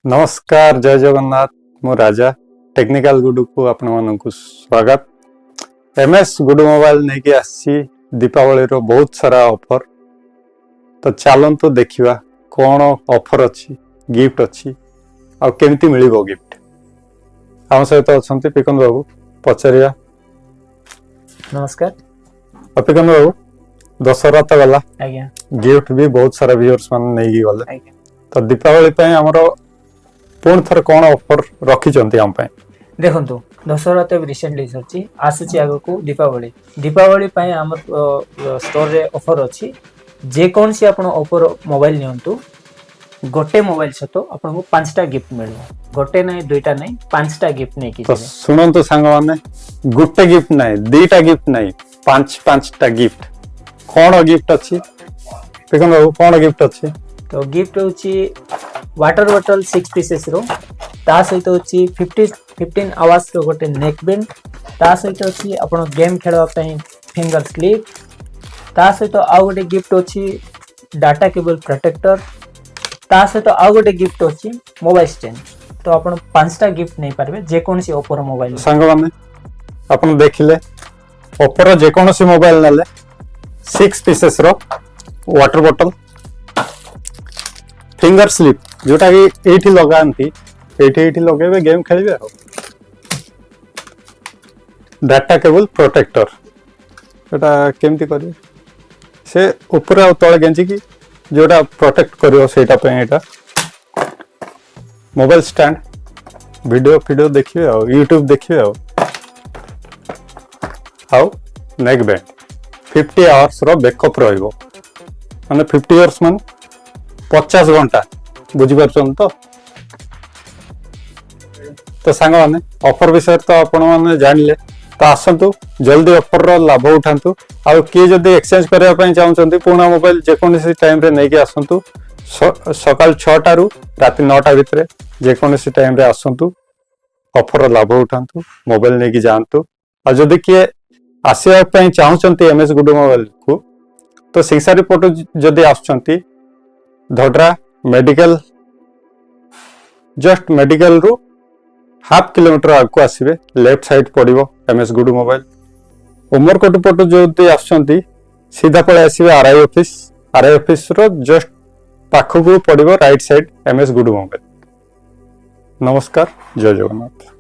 नमस्कार जय जगन्नाथ मु राजा टेक्निकल गुडू को आपण मानक स्वागत। एमएस गुडू मोबाइल नहीं कि आसी दीपावली रो बहुत सारा ऑफर। तो चलंतु देखिबा कौन ऑफर अच्छी गिफ्ट अच्छी आ केमती मिलिबो गिफ्ट। हम सहित अछंती पिकन बाबू पचारिया। नमस्कार पिकन बाबू दशहरा तो गला आज्ञा गिफ्ट भी बहुत सारा व्यूअर्स मान नहीं गले। आज्ञा तो दीपावली पे हमरो पुणी थर कौन ऑफर रखिचंती हम पे देखंतु दशहरा तो रिसेंटली सरची आसीची आगो को दीपावली पय हमर स्टोर रे ऑफर अछि। जे कोन से आपण ऑफर मोबाइल नियंतु गोटे मोबाइल से तो आपण को 5टा गिफ्ट मिलबो। गोटे नहीं दुईटा नहीं 5टा गिफ्ट नहीं कि तो सुनंतु सांग माने गोटे गिफ्ट नहीं दुईटा गिफ्ट नहीं 5टा गिफ्ट। कौन गिफ्ट अछि पिकन बाबू कौन गिफ्ट अछि? तो गिफ्ट होची वाटर बॉटल 6 पीसेस रो ता सहित होची 15 आवर्स रो गोटे नेक बैंड ता सहित होची आपण गेम खेलवा पई फिंगर स्लिप ता सहित आ गोटे गिफ्ट होची डाटा केबल प्रोटेक्टर ता सहित आ गोटे गिफ्ट होची मोबाइल स्टैंड। तो आपण 5टा गिफ्ट नहीं पारबे जे कोनसी ओप्पो रो मोबाइल संग माने आपण देखिले ओप्पो रो जे कोनसी मोबाइल नाले 6 पीसेस रो वाटर बॉटल फिंगर स्लिप जोटा कि एठी लगांती एठी लगेबे गेम खेलबे डाटा केबल प्रोटेक्टर एटा केमती करिवे से ऊपर आ तळे गेंजी की जोटा प्रोटेक्ट करियो सेटा पे एटा मोबाइल स्टैंड वीडियो देखिए और यूट्यूब देखिए और नेक बैंड 50 आवर्स रो बैकअप रहिबो माने 50 आवर्स मान 50 घंटा बुझी पारछन तो सांग माने ऑफर विषय तो आपण माने जानले तो आसंतु जल्दी ऑफर रो लाभ उठांतु आ के जदी एक्सचेंज करबा पई चाहउछंती पुणा मोबाइल जे कोनसी टाइम रे नै के आसंतु सकाल 6टा रु राति 9टा भितरे जे कोनसी टाइम रे आसंतु ऑफर रो लाभ उठांतु मोबाइल नै कि जानतु। आ जदी के आसीबा पई चाहउछंती एमएस गुडू मोबाइल को तो सिक्सा रिपोर्ट जदी आछंती धोडरा मेडिकल जस्ट मेडिकल रु हाफ किलोमीटर आगु आसबे लेफ्ट साइड पड़िबो एमएस गुडू मोबाइल। उमरकोट पटु जो आछंती सीधा पळे आसीबे आरआई ऑफिस रो जस्ट पाखकु पड़िबो राइट साइड एमएस गुडू मोबाइल। नमस्कार जय जगन्नाथ।